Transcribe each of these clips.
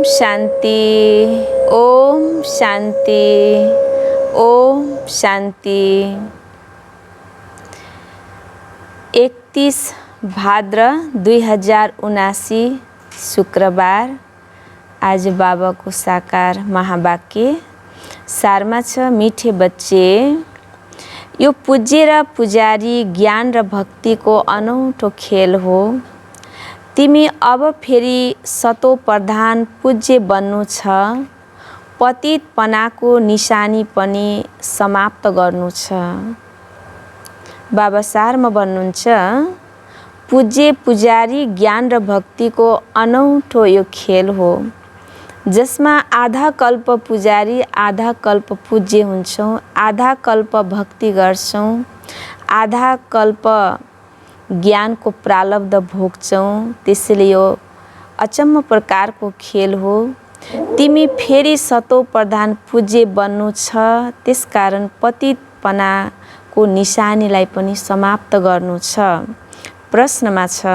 शान्ति, ओम शान्ति, ओम शान्ति। 31 भाद्र 2079 शुक्रबार। आज बाबाको साकार महावाक्य सारमा छ, मिठे बच्चे, यो पूज्य र पुजारी ज्ञान र भक्तिको अनौठो खेल हो। तिमी अब फेरि सतो प्रधान पूज्य बन्नु छ, पतितपनाको निशानी पनि समाप्त गर्नु छ। बाबा सारमा भन्नुहुन्छ, पूज्य पुजारी ज्ञान र भक्तिको अनौठो यो खेल हो, जसमा आधा कल्प पुजारी आधा कल्प पूज्य हुन्छौँ, आधा कल्प भक्ति गर्छौँ, आधा कल्प ज्ञानको प्रालब्ध भोग्छौँ। त्यसैले यो अचम्म प्रकारको खेल हो। तिमी फेरि सतो प्रधान पूज्य बन्नु छ, त्यसकारण पतितपनाको निशानीलाई पनि समाप्त गर्नु छ। प्रश्नमा छ,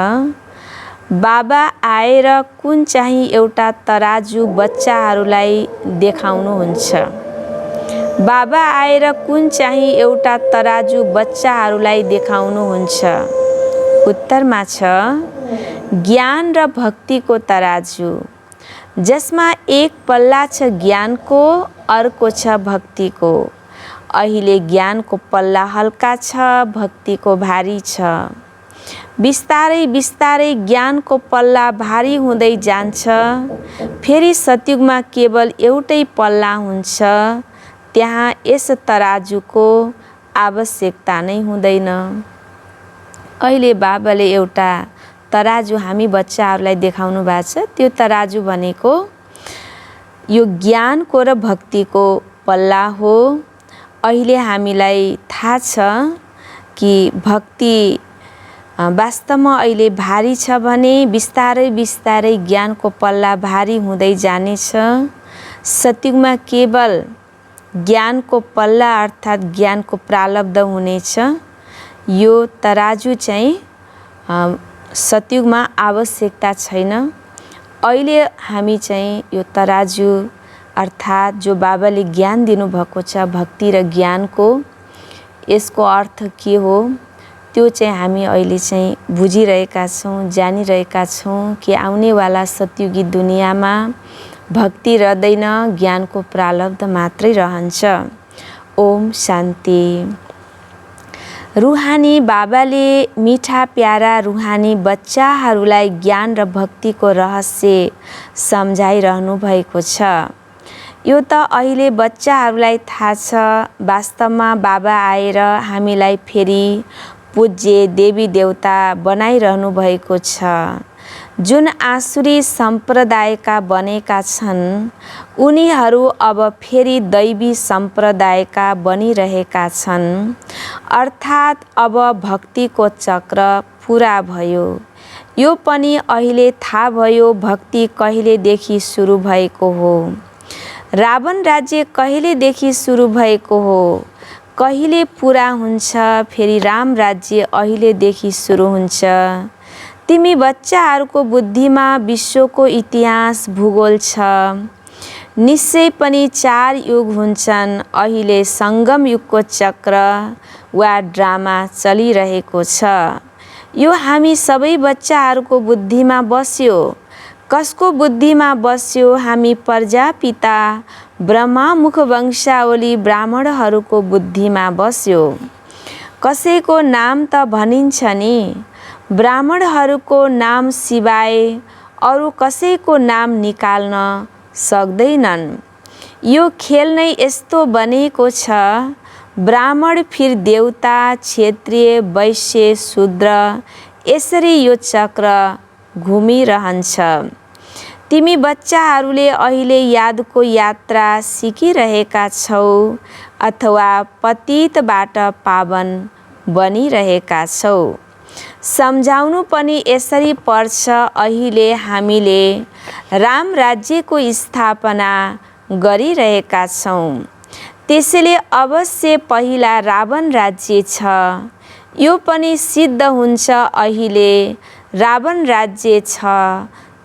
बाबा आएर कुन चाहिँ एउटा तराजु बच्चाहरूलाई देखाउनुहुन्छ? बाबा आएर कुन चाहिँ एउटा तराजु बच्चाहरूलाई देखाउनुहुन्छ? उत्तरमा छ, ज्ञान र भक्तिको तराजु, जसमा एक पल्ला छ ज्ञानको, अर्को छ भक्तिको। अहिले ज्ञानको पल्ला हल्का छ, भक्तिको भारी छ। बिस्तारै बिस्तारै ज्ञानको पल्ला भारी हुँदै जान्छ। फेरि सतयुगमा केवल एउटै पल्ला हुन्छ। त्यहाँ यस तराजुको आवश्यकता नै हुँदैन। अहिले बाबाले एउटा तराजु हामी बच्चाहरूलाई देखाउनु भएको छ। त्यो तराजु भनेको यो ज्ञानको र भक्तिको पल्ला हो। अहिले हामीलाई थाहा छ कि भक्ति वास्तवमा अहिले भारी छ भने बिस्तारै बिस्तारै ज्ञानको पल्ला भारी हुँदै जानेछ। सतयुगमा केवल ज्ञानको पल्ला अर्थात् ज्ञानको प्रालब्ध हुनेछ। यो तराजु चाहिँ सतयुगमा आवश्यकता छैन। अहिले हामी चाहिँ यो तराजु अर्थात् जो बाबाले ज्ञान दिनुभएको छ भक्ति र ज्ञानको, यसको अर्थ के हो त्यो चाहिँ हामी अहिले चाहिँ बुझिरहेका छौँ, जानिरहेका छौँ कि आउनेवाला सतयुगी दुनियाँमा भक्ति रहँदैन, ज्ञानको प्रालब्ध मात्रै रहन्छ। ओम शान्ति। रुहानी बाबाले मिठा प्यारा रुहानी बच्चाहरूलाई ज्ञान र भक्तिको रहस्य सम्झाइरहनु भएको छ। यो त अहिले बच्चाहरूलाई थाहा छ। वास्तवमा बाबा आएर हामीलाई फेरि पूज्य देवी देवता बनाइरहनु भएको छ। जुन आसुरी सम्प्रदायका बनेका छन्, उनीहरू अब फेरि दैवी सम्प्रदायका बनिरहेका छन्। अर्थात् अब भक्तिको चक्र पुरा भयो। यो पनि अहिले थाहा भयो भक्ति कहिलेदेखि सुरु भएको हो। रावण राज्य कहिलेदेखि सुरु भएको हो, कहिले पुरा हुन्छ। फेरि राम राज्य अहिलेदेखि सुरु हुन्छ। तिमी बच्चाहरूको बुद्धिमा विश्वको इतिहास भूगोल छ। निश्चय पनि 4 युग हुन्छन्। अहिले सङ्गम युगको चक्र वा ड्रामा चलिरहेको छ। यो हामी सबै बच्चाहरूको बुद्धिमा बस्यो। कसको बुद्धिमा बस्यो? हामी प्रजापिता ब्रह्मामुख वंशावली ब्राह्मणहरूको बुद्धिमा बस्यो। कसैको नाम त भनिन्छ नि, ब्राह्मणहरूको नाम सिवाय अरू कसैको नाम निकाल्न सक्दैनन्। यो खेल नै यस्तो बनेको छ। ब्राह्मण फिर देवता, क्षत्रिय, वैश्य, शूद्र, यसरी यो चक्र घुमिरहन्छ। तिमी बच्चाहरूले अहिले यादको यात्रा सिकिरहेका छौ अथवा पतितबाट पावन बनिरहेका छौ। सम्झाउनु पनि यसरी पर्छ। अहिले हामीले राम राज्यको स्थापना गरिरहेका छौँ। त्यसैले अवश्य पहिला रावण राज्य छ। यो पनि सिद्ध हुन्छ। अहिले रावण राज्य छ।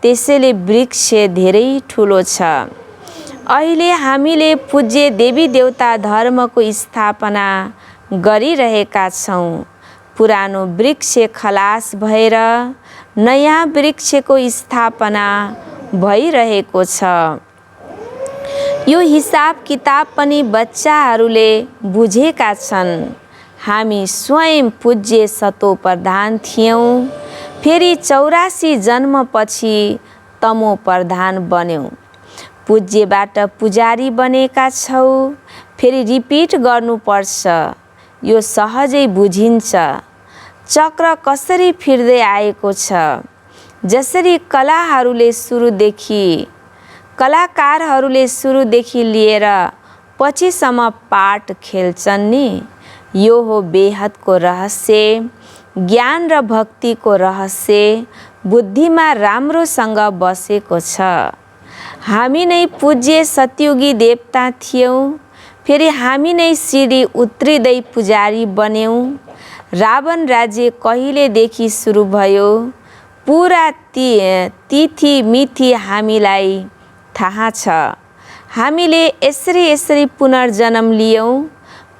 त्यसैले वृक्ष धेरै ठुलो छ। अहिले हामीले पूज्य देवी देवता धर्मको स्थापना गरिरहेका छौँ। पुरानो वृक्ष खलास भएर नयाँ वृक्षको स्थापना भइरहेको छ। यो हिसाब किताब पनि बच्चाहरूले बुझेका छन्। हामी स्वयं पूज्य सतो प्रधान थियौँ, फेरि 84 जन्मपछि तमो प्रधान बन्यौँ। पूज्यबाट पुजारी बनेका छौ, फेरि रिपिट गर्नुपर्छ। यो सहजै बुझिन्छ। चक्र कसरी फिर्दै आएको छ। जसरी कलाकारहरूले सुरुदेखि लिएर पछिसम्म पाठ खेल्छन् नि, यो हो बेहदको रहस्य। ज्ञान र भक्तिको रहस्य बुद्धिमा राम्रोसँग बसेको छ। हामी नै पूज्य सतयुगी देवता थियौँ, फेरि हामी नै सिडी उत्रिँदै पुजारी बन्यौँ। रावण राज्य कहिलेदेखि सुरु भयो, पुरा तिथि मिथि हामीलाई थाहा छ। हामीले यसरी पुनर्जन्म लियौँ।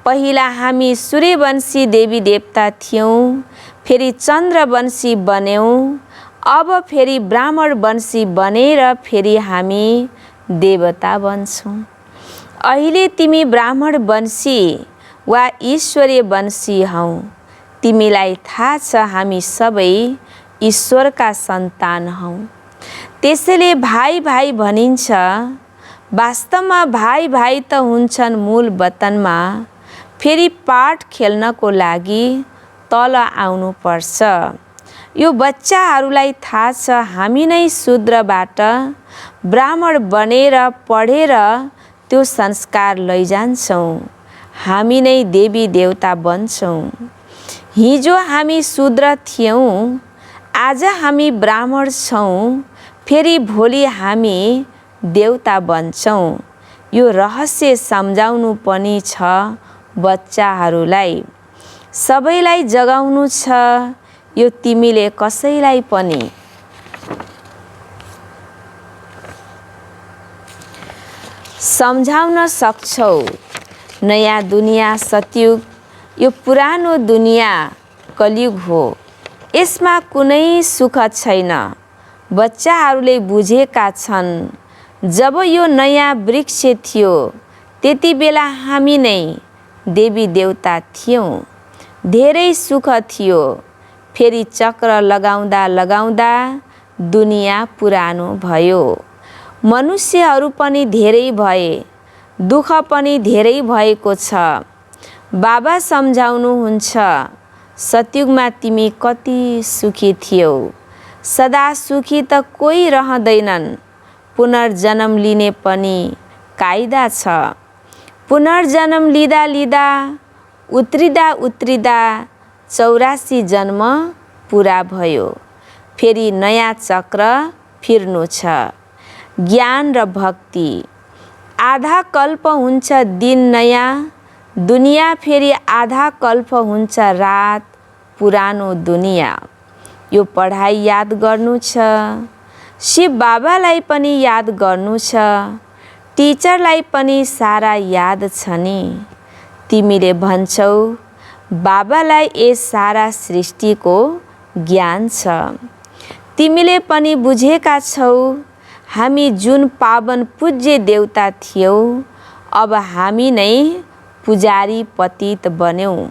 पहिला हामी सूर्यवंशी देवी देवता थियौँ, फेरि चन्द्रवंशी बन्यौँ। अब फेरि ब्राह्मण वंशी बनेर फेरि हामी देवता बन्छौँ। अहिले तिमी ब्राह्मण वंशी वा ईश्वरीय वंशी हौ। तिमीलाई थाहा छ हामी सबै ईश्वरका सन्तान हौ। त्यसैले भाइ भाइ भनिन्छ। वास्तवमा भाइ भाइ त हुन्छन् मूल वतनमा। फेरि पाठ खेल्नको लागि तल आउनुपर्छ। यो बच्चाहरूलाई थाहा छ हामी नै शूद्रबाट ब्राह्मण बनेर पढेर त्यो संस्कार लैजान्छौँ। हामी नै देवी देवता बन्छौँ। हिजो हामी शूद्र थियौँ, आज हामी ब्राह्मण छौँ, फेरि भोलि हामी देवता बन्छौँ। यो रहस्य सम्झाउनु पनि छ बच्चाहरूलाई। सबैलाई जगाउनु छ। यो तिमीले कसैलाई पनि सम्झाउन सक्छौ। नयाँ दुनिया सतयुग, यो पुरानो दुनिया कलियुग हो। यसमा कुनै सुख छैन। बच्चाहरूले बुझेका छन्। जब यो नयाँ वृक्ष थियो, त्यति बेला हामी नै देवी देवता थियौँ। धेरै सुख थियो। फेरि चक्र लगाउँदा लगाउँदा दुनिया पुरानो भयो। मनुष्यहरू पनि धेरै भए, दुःख पनि धेरै भएको छ। बाबा सम्झाउनुहुन्छ, सतयुगमा तिमी कति सुखी थियौ। सदा सुखी त कोही रहँदैनन्। पुनर्जन्म लिने पनि कायदा छ। पुनर्जन्म लिँदा लिँदा उत्रिँदा 84 जन्म पुरा भयो। फेरि नयाँ चक्र फिर्नु छ। ज्ञान र भक्ति। आधा कल्प हुन्छ दिन नयाँ दुनिया, फेरि आधा कल्प हुन्छ रात पुरानो दुनिया। यो पढाइ याद गर्नु छ। शिव बाबालाई पनि याद गर्नु छ। टिचरलाई पनि सारा याद छ नि। तिमीले भन्छौ बाबालाई यस सारा सृष्टिको ज्ञान छ। तिमीले पनि बुझेका छौ हामी जुन पावन पूज्य देवता थियौ, अब हामी नै पुजारी पतित बन्यौँ।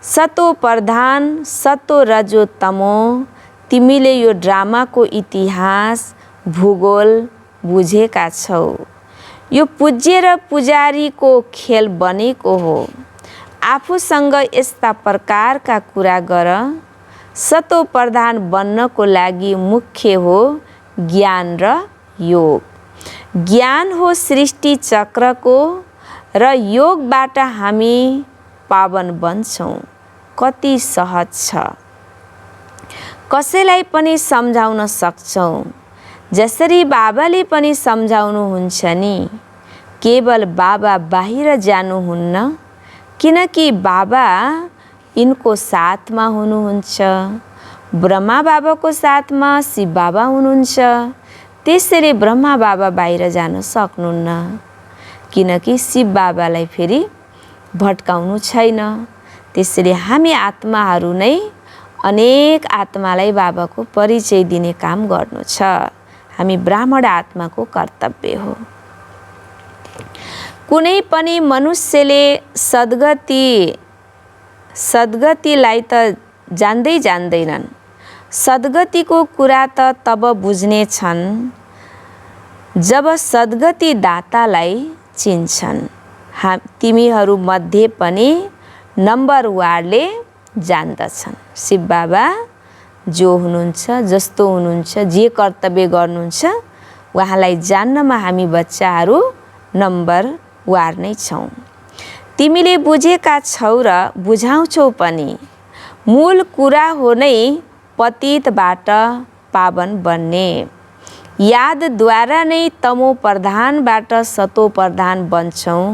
सतो प्रधान, सतो रजो तमो। तिमीले यो ड्रामाको इतिहास भूगोल बुझेका छौ। यो पूज्य र पुजारीको खेल बनेको हो। आफूसँग यस्ता प्रकारका कुरा गर। सतो प्रधान बन्नको लागि मुख्य हो ज्ञान र योग। ज्ञान हो सृष्टि चक्रको र योगबाट हामी पावन बन्छौँ। कति सहज छ। कसैलाई पनि सम्झाउन सक्छौँ। जसरी बाबाले पनि सम्झाउनुहुन्छ नि। केवल बाबा बाहिर जानुहुन्न, किनकि बाबा यिनको साथमा हुनुहुन्छ। ब्रह्मा बाबाको साथमा शिव बाबा हुनुहुन्छ। त्यसैले ब्रह्मा बाबा बाहिर जान सक्नुहुन्न, किनकि शिव बाबालाई फेरि भट्काउनु छैन। त्यसैले हामी आत्माहरू नै अनेक आत्मालाई बाबाको परिचय दिने काम गर्नु छ। हामी ब्राह्मण आत्माको कर्तव्य हो। कुनै पनि मनुष्यले सद्गतिलाई त जान्दैनन्। सद्गतिको कुरा त तब बुझ्ने छन् जब सद्गति दातालाई चिन्छन्। तिमीहरू मध्ये पनि नम्बर वारले जान्दछन्। शिव बाबा जो हुनुहुन्छ, जस्तो हुनुहुन्छ, जे कर्तव्य गर्नुहुन्छ, उहाँलाई जान्नमा हामी बच्चाहरू नम्बर वार नै छौँ। तिमीले बुझेका छौ र बुझाउँछौ पनि। मूल कुरा हो नै पतितबाट पावन बन्ने। यादद्वारा नै तमो प्रधानबाट सतो प्रधान बन्छौँ।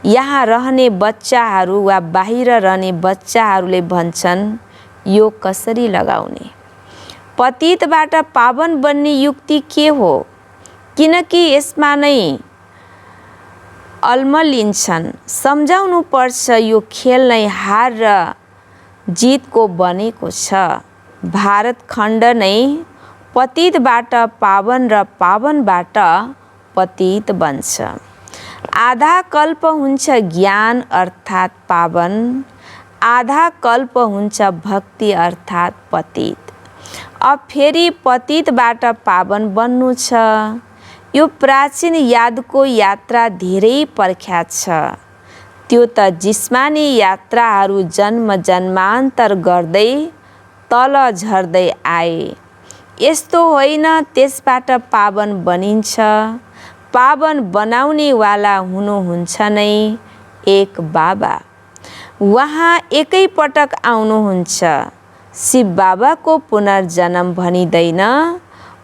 यहाँ रहने बच्चाहरू वा बाहिर रहने बच्चाहरूले भन्छन् यो कसरी लगाउने। पतितबाट पावन बन्ने युक्ति के हो? किनकि यसमा नै अल्मलिन्छन्। सम्झाउनु पर्छ यो खेल नै हार र जितको बनेको छ। भारत खण्ड नै पतितबाट पावन र पावनबाट पतित बन्छ। आधा कल्प हुन्छ ज्ञान अर्थात् पावन, आधा कल्प हुन्छ भक्ति अर्थात् पतित। अब फेरि पतितबाट पावन बन्नु छ। यो प्राचीन यादको यात्रा धेरै प्रख्यात छ। त्यो त जिस्मानी यात्राहरू जन्म जन्मान्तर गर्दै तल झर्दै आए। यस्तो होइन त्यसबाट पावन बनिन्छ। पावन बनाउनेवाला हुनुहुन्छ नै एक बाबा। उहाँ एकैपटक आउनुहुन्छ। शिव बाबाको पुनर्जन्म भनिँदैन,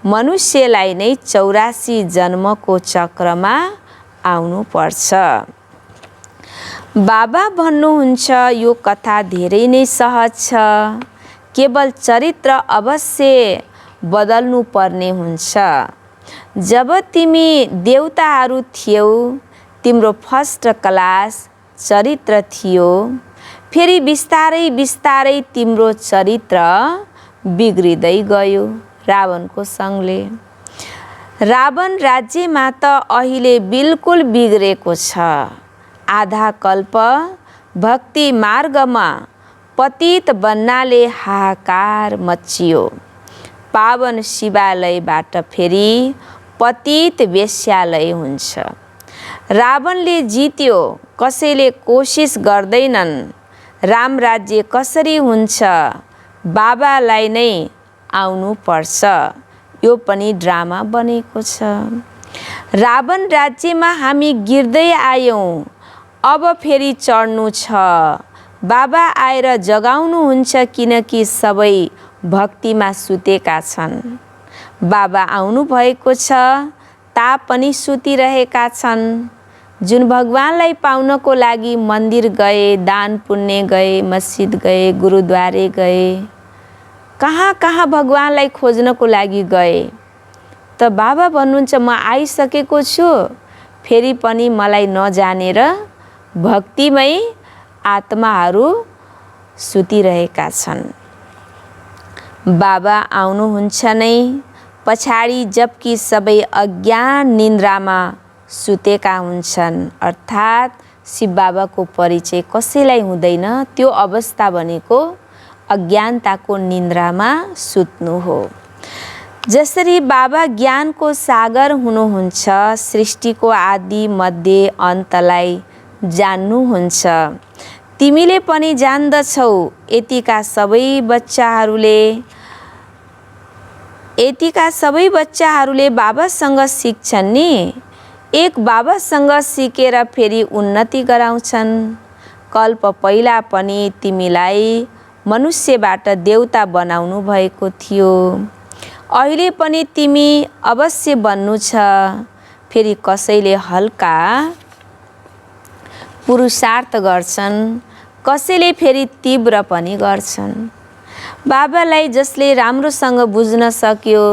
मनुष्यलाई नै 84 जन्मको चक्रमा आउनुपर्छ। बाबा भन्नुहुन्छ यो कथा धेरै नै सहज छ, केवल चरित्र अवश्य बदल्नु पर्ने हुन्छ। जब तिमी देवताहरू थियौ तिम्रो फर्स्ट क्लास चरित्र थियो। फेरि बिस्तारै बिस्तारै तिम्रो चरित्र बिग्रिँदै गयो रावणको सँगले। रावण राज्यमा त अहिले बिल्कुल बिग्रेको छ। आधा कल्प भक्ति मार्गमा पतित बन्नाले हाहाकार मचियो। पावन शिवालयबाट फेरि पतित वेश्यालय हुन्छ। रावणले जित्यो, कसैले कोसिस गर्दैनन्। राम राज्य कसरी हुन्छ? बाबालाई नै आउनु पर्छ। यो पनि ड्रामा बनेको छ। रावण राज्यमा हामी गिर्दै आयौँ, अब फेरि चढ्नु छ। बाबा आएर जगाउनुहुन्छ, किनकि सबै भक्तिमा सुतेका छन्। बाबा आउनु भएको छ तापनि सुतिरहेका छन्। जुन भगवानलाई पाउनको लागि मन्दिर गए, दान पुण्य गए, मस्जिद गए, गुरुद्वारे गए, कहाँ कहाँ भगवानलाई खोज्नको लागि गए, त बाबा भन्नुहुन्छ म आइसकेको छु। फेरि पनि मलाई नजानेर भक्तिमै आत्माहरू सुतिरहेका छन्। बाबा आउनुहुन्छ नै पछाडि, जबकि सबै अज्ञान निन्द्रामा सुतेका हुन्छन्। अर्थात् शिव बाबाको परिचय कसैलाई हुँदैन। त्यो अवस्था भनेको अज्ञानताको निन्द्रामा सुत्नु हो। जसरी बाबा ज्ञानको सागर हुनुहुन्छ, सृष्टिको आदि मध्य अन्तलाई जान्नुहुन्छ। तिमीले पनि जान्दछौ। यतिका सबै बच्चाहरूले बाबासँग सिक्छन् नि। एक बाबासँग सिकेर फेरि उन्नति गराउँछन्। कल्प पहिला पनि तिमीलाई मनुष्यबाट देवता बनाउनु भएको थियो। अहिले पनि तिमी अवश्य बन्नु छ। फेरि कसैले हल्का पुरुषार्थ गर्छन्, कसैले फेरि तीव्र पनि गर्छन्। बाबालाई जसले राम्रोसँग बुझ्न सक्यो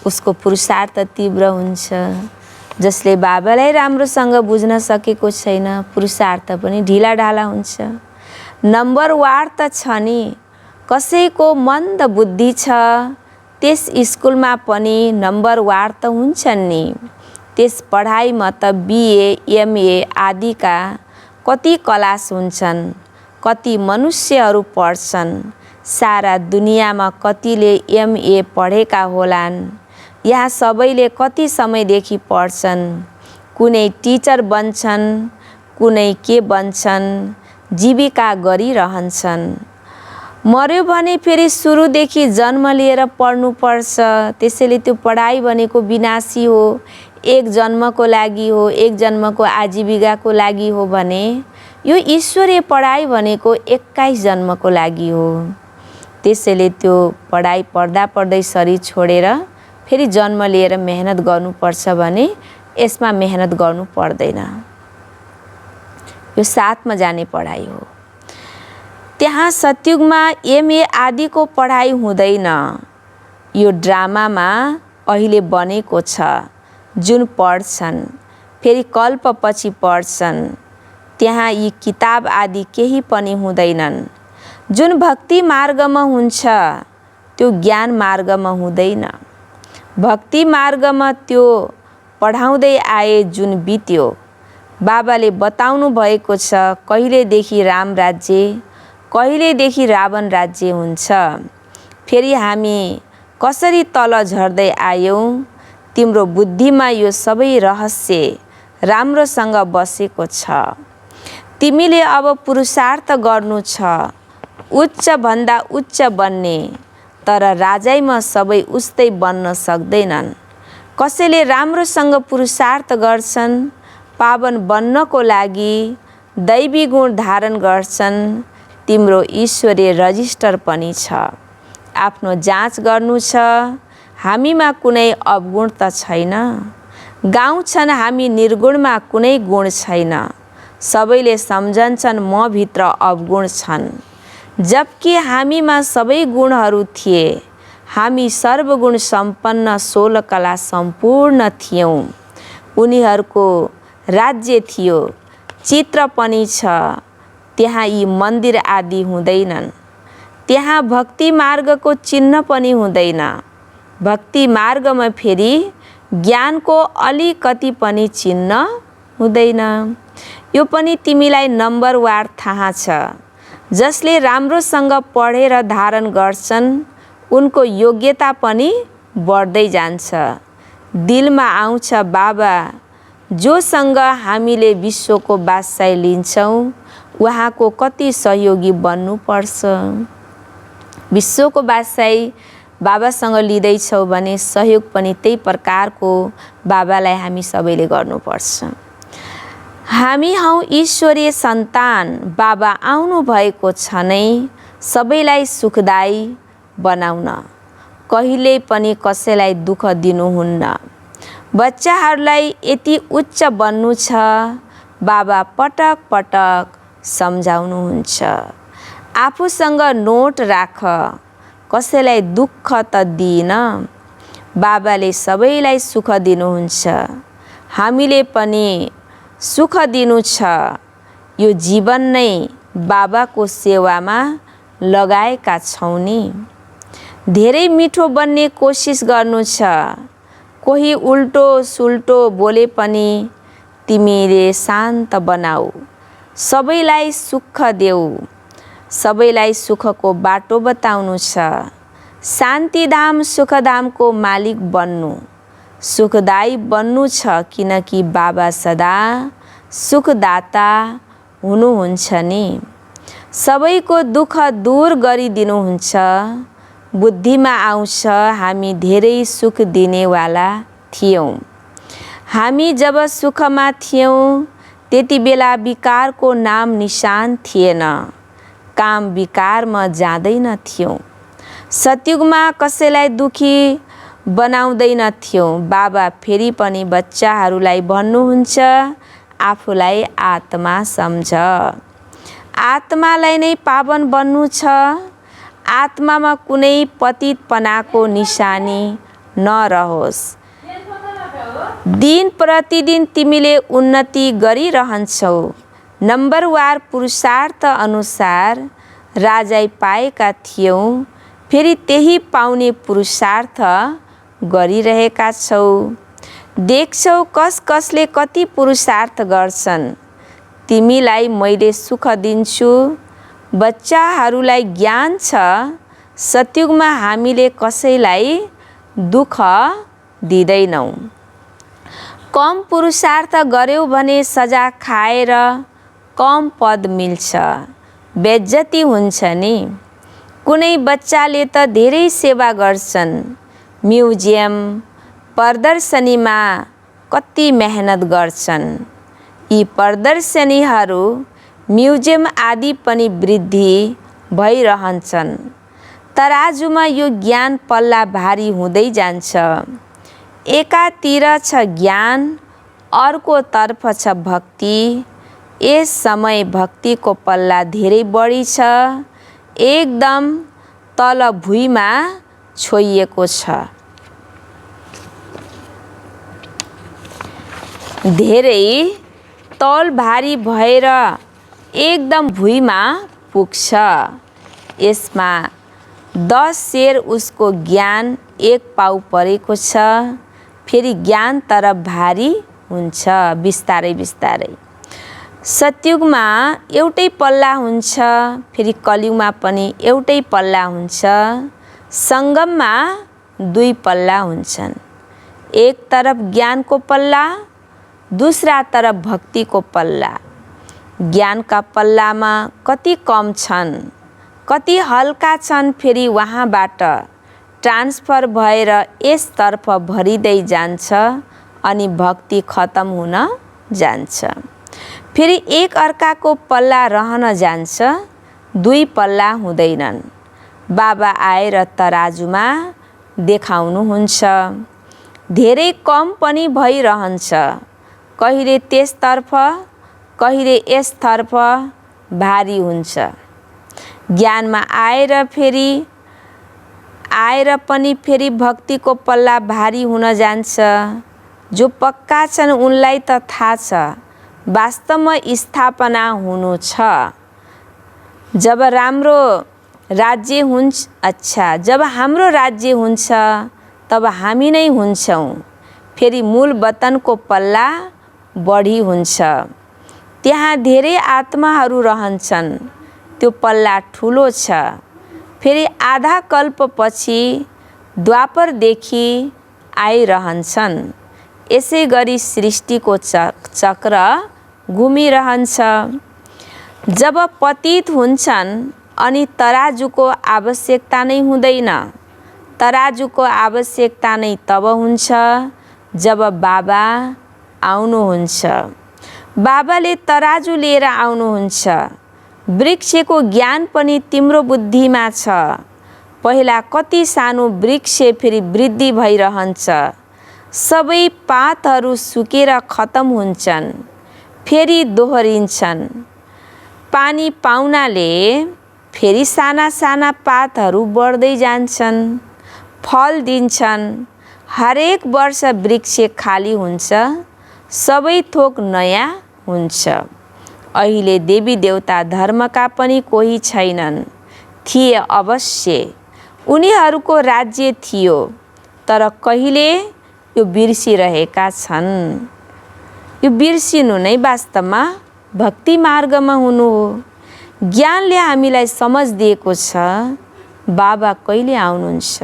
उसको पुरुषार्थ तीव्र हुन्छ। जसले बाबालाई राम्रोसँग बुझ्न सकेको छैन, पुरुषार्थ पनि ढिलाढाला हुन्छ। नम्बरवार त छ नि, कसैको मन्द बुद्धि छ त्यस स्कुलमा पनि नम्बरवार त हुन्छन् नि। त्यस पढाइमा त बिए एमए आदिका कति क्लास हुन्छन्, कति मनुष्यहरू पढ्छन्। सारा दुनियाँमा कतिले एमए पढेका होलान्। यहाँ सबैले कति समयदेखि पढ्छन्। कुनै टिचर बन्छन्, कुनै के बन्छन्, जीविका गरिरहन्छन्। मर्यो भने फेरि सुरुदेखि जन्म लिएर पढ्नुपर्छ। त्यसैले त्यो पढाइ भनेको विनाशी हो। एक जन्मको लागि हो, एक जन्मको आजीविकाको लागि हो भने यो ईश्वरीय पढाइ भनेको 21 जन्मको लागि हो। त्यसैले त्यो पढाइ पढ्दा पढ्दै शरीर छोडेर फेरि जन्म लिएर मेहनत गर्नुपर्छ भने यसमा मेहनत गर्नु पर्दैन। यो साथमा जाने पढाइ हो। त्यहाँ सतयुगमा एमए आदिको पढाइ हुँदैन। यो ड्रामामा अहिले बनेको छ। जुन पढ्छन् फेरि कल्पपछि पढ्छन्, त्यहाँ यी किताब आदि केही पनि हुँदैनन्। जुन भक्ति मार्गमा हुन्छ त्यो ज्ञान मार्गमा हुँदैन। भक्ति मार्गमा त्यो पढाउँदै आए जुन बित्यो। बाबाले बताउनु भएको छ कहिलेदेखि राम राज्य, कहिलेदेखि रावण राज्य हुन्छ। फेरि हामी कसरी तल झर्दै आयौँ, तिम्रो बुद्धिमा यो सबै रहस्य राम्रोसँग बसेको छ। तिमीले अब पुरुषार्थ गर्नु छ, उच्च भन्दा उच्च बन्ने। तर राजाइमा सबै उस्तै बन्न सक्दैनन्। कसैले राम्रोसँग पुरुषार्थ गर्छन्, पावन बन्नको लागि दैवी गुण धारण गर्छन्। तिम्रो ईश्वरीय रजिस्टर पनि छ। आफ्नो जाँच गर्नु छ, हामीमा कुनै अवगुण त छैन। गाउँछन् हामी निर्गुणमा कुनै गुण छैन। सबैले सम्झन्छन् म भित्र अवगुण छन्, जबकि हामीमा सबै गुणहरू थिए। हामी सर्वगुण सम्पन्न 16 कला सम्पूर्ण थियौँ। उनीहरूको राज्य थियो, चित्र पनि छ। त्यहाँ यी मन्दिर आदि हुँदैनन्। त्यहाँ भक्ति मार्गको चिन्ह पनि हुँदैन। भक्ति मार्गमा फेरि ज्ञानको अलिकति पनि चिन्ह हुँदैन। यो पनि तिमीलाई नम्बरवार थाहा छ। जसले राम्रोसँग पढेर धारण गर्छन् उनको योग्यता पनि बढ्दै जान्छ। दिलमा आउँछ बाबा, जोसँग हामीले विश्वको बादशाही लिन्छौँ उहाँको कति सहयोगी बन्नुपर्छ। विश्वको बादशाही बाबासँग लिँदैछौँ भने सहयोग पनि त्यही प्रकारको बाबालाई हामी सबैले गर्नुपर्छ। हामी हौँ ईश्वरीय सन्तान। बाबा आउनु भएको छ नै सबैलाई सुखदायी बनाउन। कहिले पनि कसैलाई दुःख दिनुहुन्न। बच्चाहरूलाई यति उच्च बन्नु छ, बाबा पटक पटक सम्झाउनुहुन्छ। आफूसँग नोट राख, कसैलाई दुःख त दिइन। बाबाले सबैलाई सुख दिनुहुन्छ, हामीले पनि सुख दिनु छ। यो जीवन नै बाबाको सेवामा लगाएका छौँ नि। धेरै मिठो बन्ने कोसिस गर्नु छ। कोही उल्टो सुल्टो बोले पनि तिमीले शान्त बनाऊ। सबैलाई सुख देऊ, सबैलाई सुखको बाटो बताउनु छ। शान्तिधाम सुखधामको मालिक बन्नु, सुखदायी बन्नु छ। किनकि बाबा सदा सुखदाता हुनुहुन्छ नि। सबैको दुःख दूर गरिदिनुहुन्छ। बुद्धिमा आउँछ हामी धेरै सुख दिनेवाला थियौँ। हामी जब सुखमा थियौँ त्यति बेला विकारको नाम निशान थिएन। काम विकारमा जाँदैन थियौँ। सतयुगमा कसैलाई दुखी बनाउँदैन थियौँ। बाबा फेरि पनि बच्चाहरूलाई भन्नुहुन्छ आफूलाई आत्मा सम्झ। आत्मालाई नै पावन बन्नु छ। आत्मामा कुनै पतितपनाको निशानी नरहोस्। दिन प्रतिदिन तिमीले उन्नति गरिरहन्छौ। नम्बरवार पुरुषार्थ अनुसार राजाई पाएका थियौ, फेरि त्यही पाउने पुरुषार्थ गरिरहेका छौ। देख्छौ कस कसले कति पुरुषार्थ गर्छन्। तिमीलाई मैले सुख दिन्छु। बच्चाहरूलाई ज्ञान छ। सत्युगमा हामीले कसैलाई दुःख दिँदैनौँ। कम पुरुषार्थ गर्यौ भने सजा खाएर कम पद मिल्छ, बेज्जती हुन्छ नि। कुनै बच्चाले त धेरै सेवा गर्छन्। म्युजियम प्रदर्शनीमा कति मेहनत गर्छन्। यी प्रदर्शनीहरू म्युजियम आदि पनि वृद्धि भइरहन्छन्। तराजुमा यो ज्ञान पल्ला भारी हुँदै जान्छ। एकातिर छ ज्ञान, अर्कोतर्फ छ भक्ति। यस समय भक्तिको पल्ला धेरै बढी छ, एकदम तल भुइँमा छोइएको छ। धेरै तौल भारी भएर एकदम भुइँमा पुग्छ। यसमा 10 सेर उसको ज्ञान 1 पाउ परेको छ। फेरि ज्ञान तरफ भारी हुन्छ बिस्तारै बिस्तारै। सत्युगमा एउटै पल्ला हुन्छ, फेरि कलियुगमा पनि एउटै पल्ला हुन्छ। सङ्गममा 2 पल्ला हुन्छन्। एक तरफ ज्ञानको पल्ला, दूसरा तरफ भक्तिको पल्ला। ज्ञानका पल्लामा कति कम छन्, कति हल्का छन्, फेरि वहाँबाट ट्रान्सफर भएर यसतर्फ भरिँदै जान्छ अनि भक्ति खतम हुन जान्छ। फेरि एक अर्काको पल्ला रहन जान्छ, 2 पल्ला हुँदैनन्। बाबा आएर तराजुमा देखाउनुहुन्छ। धेरै कम पनि भइरहन्छ। कहिले त्यसतर्फ कहिले यसतर्फ भारी हुन्छ। ज्ञानमा आएर पनि फेरि भक्तिको पल्ला भारी हुन जान्छ। जो पक्का छन् उनलाई त थाहा छ वास्तवमा स्थापना हुनु छ। जब हाम्रो राज्य हुन्छ तब हामी नै हुन्छौँ। फेरि मूल वतनको पल्ला बढी हुन्छ। त्यहाँ धेरै आत्माहरू रहन्छन्। त्यो पल्ला ठुलो छ। फेरि आधा कल्पपछि द्वापरदेखि आइरहन्छन्। यसै गरी सृष्टिको चक्र घुमिरहन्छ। जब पतित हुन्छन् अनि तराजुको आवश्यकता नै हुँदैन। तराजुको आवश्यकता नै तब हुन्छ जब बाबा आउनुहुन्छ। बाबाले तराजु लिएर आउनुहुन्छ। वृक्षको ज्ञान पनि तिम्रो बुद्धिमा छ। पहिला कति सानो वृक्ष फेरि वृद्धि भइरहन्छ। सबै पातहरू सुकेर खतम हुन्छन्, फेरि दोहोरिन्छन्। पानी पाउनाले फेरि साना साना पातहरू बढ्दै जान्छन्, फल दिन्छन्। हरेक वर्ष वृक्ष खाली हुन्छ, सबै थोक नयाँ हुन्छ। अहिले देवी देवता धर्मका पनि कोही छैनन्। थिए अवश्य, उनीहरूको राज्य थियो, तर कहिले यो बिर्सिरहेका छन्। यो बिर्सिनु नै वास्तवमा भक्ति मार्गमा हुनु हो। ज्ञानले हामीलाई समझ दिएको छ बाबा कहिले आउनुहुन्छ,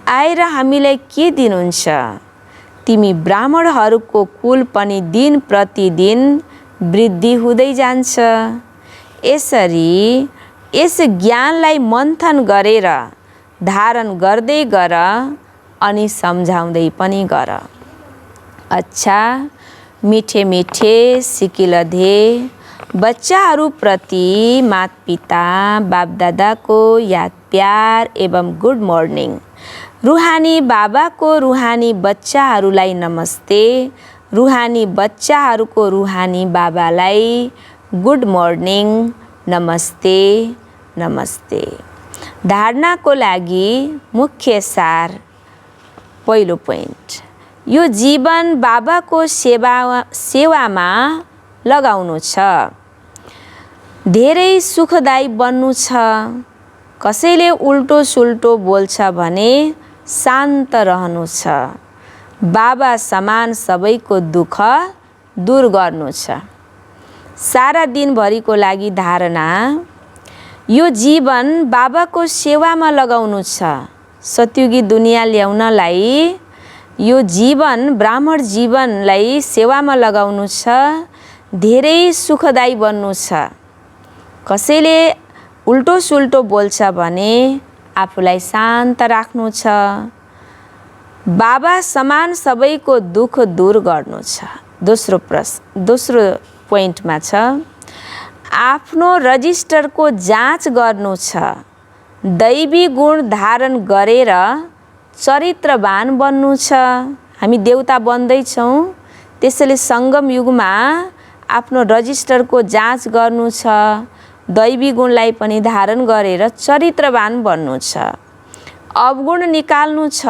आएर हामीलाई के दिनुहुन्छ। तिमी ब्राह्मणहरूको कुल पनि दिन प्रतिदिन वृद्धि हुँदै जान्छ। यसरी यस ज्ञानलाई मन्थन गरेर धारण गर्दै गर अनि सम्झाउँदै पनि गर। अच्छा, मिठे मिठे सिकिलधे बच्चाहरूप्रति माता-पिता बापदादाको याद प्यार एवं गुड मर्निङ। रुहानी बाबाको रुहानी बच्चाहरूलाई नमस्ते। रुहानी बच्चाहरूको रुहानी बाबालाई गुड मर्निङ, नमस्ते नमस्ते। धारणाको लागि मुख्य सार पहिलो पोइन्ट, यो जीवन बाबाको सेवामा लगाउनु छ। धेरै सुखदायी बन्नु छ। कसैले उल्टो सुल्टो बोल्छ भने शान्त रहनु छ। बाबा समान सबैको दुःख दूर गर्नु छ। सारा दिनभरिको लागि धारणा, यो जीवन बाबाको सेवामा लगाउनु छ। सतयुगी दुनियाँ ल्याउनलाई यो जीवन ब्राह्मण जीवनलाई सेवामा लगाउनु छ। धेरै सुखदायी बन्नु छ। कसैले उल्टो सुल्टो बोल्छ भने आफूलाई शान्त राख्नु छ। बाबा समान सबैको दुःख दूर गर्नु छ। दोस्रो पोइन्टमा छ, आफ्नो रजिस्टरको जाँच गर्नु छ। दैवी गुण धारण गरेर चरित्रवान बन्नु छ। हामी देवता बन्दैछौँ, त्यसैले सङ्गम युगमा आफ्नो रजिस्टरको जाँच गर्नु छ। दैवी गुणलाई पनि धारण गरेर चरित्रवान बन्नु छ। अवगुण निकाल्नु छ।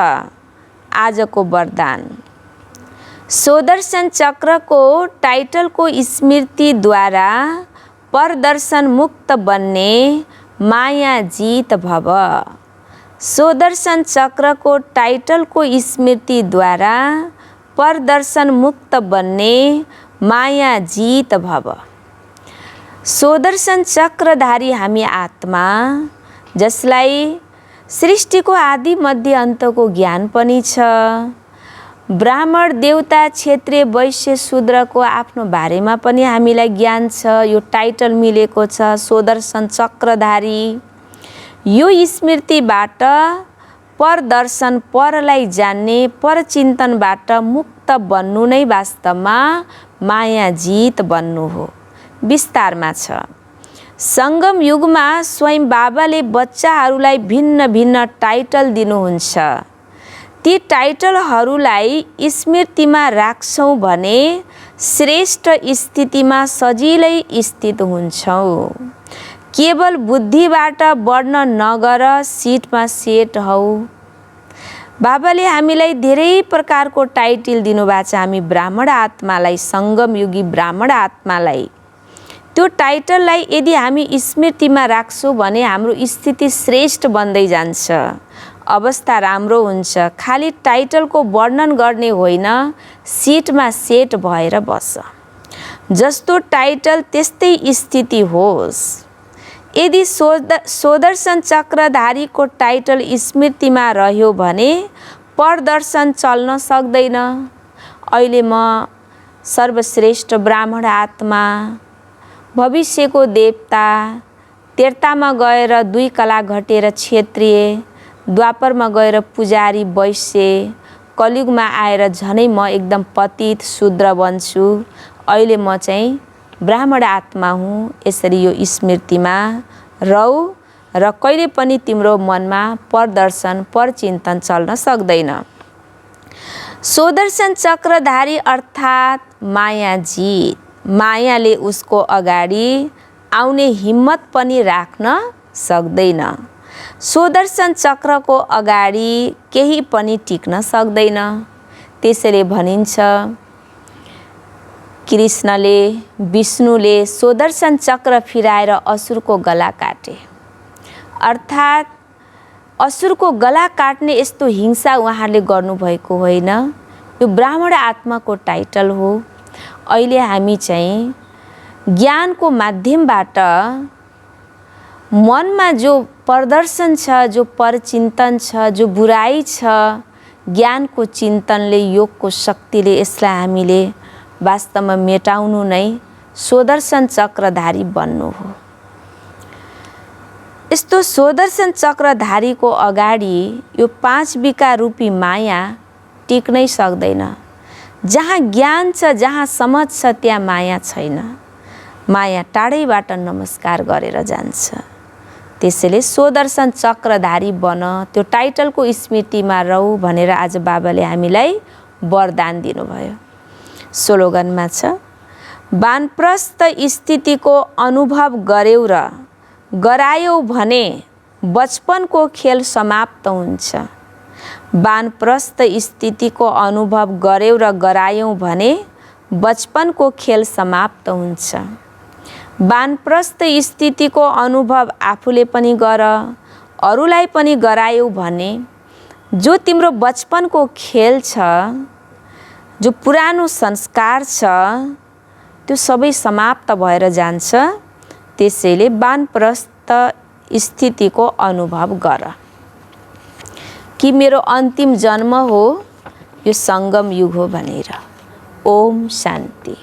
आजको वरदान, स्वदर्शन चक्रको टाइटलको स्मृतिद्वारा परदर्शन मुक्त बन्ने माया जीत भव। स्वदर्शन चक्रको टाइटलको स्मृतिद्वारा परदर्शन मुक्त बन्ने माया जीत भव। स्वदर्शन चक्रधारी हामी आत्मा, जसलाई सृष्टिको आदि मध्य अन्तको ज्ञान पनि छ। ब्राह्मण, देवता, क्षत्रिय, वैश्य, शूद्रको आफ्नो बारेमा पनि हामीलाई ज्ञान छ। यो टाइटल मिलेको छ स्वदर्शन चक्रधारी। यो स्मृतिबाट परदर्शन, परलाई जान्ने, परचिन्तनबाट मुक्त बन्नु नै वास्तवमा माया जीत बन्नु हो। विस्तारमा छ, सङ्गम युगमा स्वयं बाबाले बच्चाहरूलाई भिन्न भिन्न टाइटल दिनुहुन्छ। ती टाइटलहरूलाई स्मृतिमा राख्छौँ भने श्रेष्ठ स्थितिमा सजिलै स्थित हुन्छौँ। केवल बुद्धिबाट बढ्न नगर, सिटमा सेट हौ। बाबाले हामीलाई धेरै प्रकारको टाइटल दिनुभएको छ। हामी ब्राह्मण आत्मालाई, सङ्गमयुगी ब्राह्मण आत्मालाई, त्यो टाइटललाई यदि हामी स्मृतिमा राख्छौँ भने हाम्रो स्थिति श्रेष्ठ बन्दै जान्छ, अवस्था राम्रो हुन्छ। खालि टाइटलको वर्णन गर्ने होइन, सिटमा सेट भएर बस। जस्तो टाइटल त्यस्तै स्थिति होस्। यदि स्वदर्शन चक्रधारीको टाइटल स्मृतिमा रह्यो भने परदर्शन चल्न सक्दैन। अहिले म सर्वश्रेष्ठ ब्राह्मण आत्मा, भविष्यको देवता, त्रेतामा गएर 2 कला घटेर क्षत्रिय, द्वापरमा गएर पुजारी वैश्य, कलियुगमा आएर झनै म एकदम पतित शूद्र बन्छु। अहिले म चाहिँ ब्राह्मण आत्मा हुँ। यसरी यो स्मृतिमा रहौ र कहिले पनि तिम्रो मनमा परदर्शन, परचिन्तन चल्न सक्दैन। स्वदर्शन चक्रधारी अर्थात् माया जीत। मायाले उसको अगाडि आउने हिम्मत पनि राख्न सक्दैन। स्वदर्शन चक्रको अगाडि केही पनि टिक्न सक्दैन। त्यसैले भनिन्छ, कृष्णले, विष्णुले स्वदर्शन चक्र फिराएर असुरको गला काटे। अर्थात् असुरको गला काट्ने यस्तो हिंसा उहाँले गर्नुभएको होइन। यो ब्राह्मण आत्माको टाइटल हो। अहिले हामी चाहिँ ज्ञानको माध्यमबाट मनमा जो प्रदर्शन छ, जो परचिन्तन छ, जो बुराई छ, ज्ञानको चिन्तनले, योगको शक्तिले यसलाई हामीले वास्तवमा मेटाउनु नै स्वदर्शन चक्रधारी बन्नु हो। यस्तो स्वदर्शन चक्रधारीको अगाडि यो 5 विका रूपी माया टिक्नै सक्दैन। जहाँ ज्ञान छ, जहाँ समझ छ, त्यहाँ माया छैन। माया टाढैबाट नमस्कार गरेर जान्छ। त्यसैले स्वदर्शन चक्रधारी बन, त्यो टाइटलको स्मृतिमा रहौ भनेर आज बाबाले हामीलाई वरदान दिनुभयो। स्लोगनमा छ, वानप्रस्थ स्थितिको अनुभव गर्यौ र गरायौ भने बचपनको खेल समाप्त हुन्छ। वानप्रस्थ स्थितिको अनुभव गर्यौँ र गरायौँ भने बचपनको खेल समाप्त हुन्छ। वानप्रस्थ स्थितिको अनुभव आफूले पनि गर, अरूलाई पनि गरायौ भने जो तिम्रो बचपनको खेल छ, जो पुरानो संस्कार छ, त्यो सबै समाप्त भएर जान्छ। त्यसैले वानप्रस्थ स्थितिको अनुभव गर कि मेरो अन्तिम जन्म हो, यो सङ्गम युग हो भनेर। ओम शान्ति।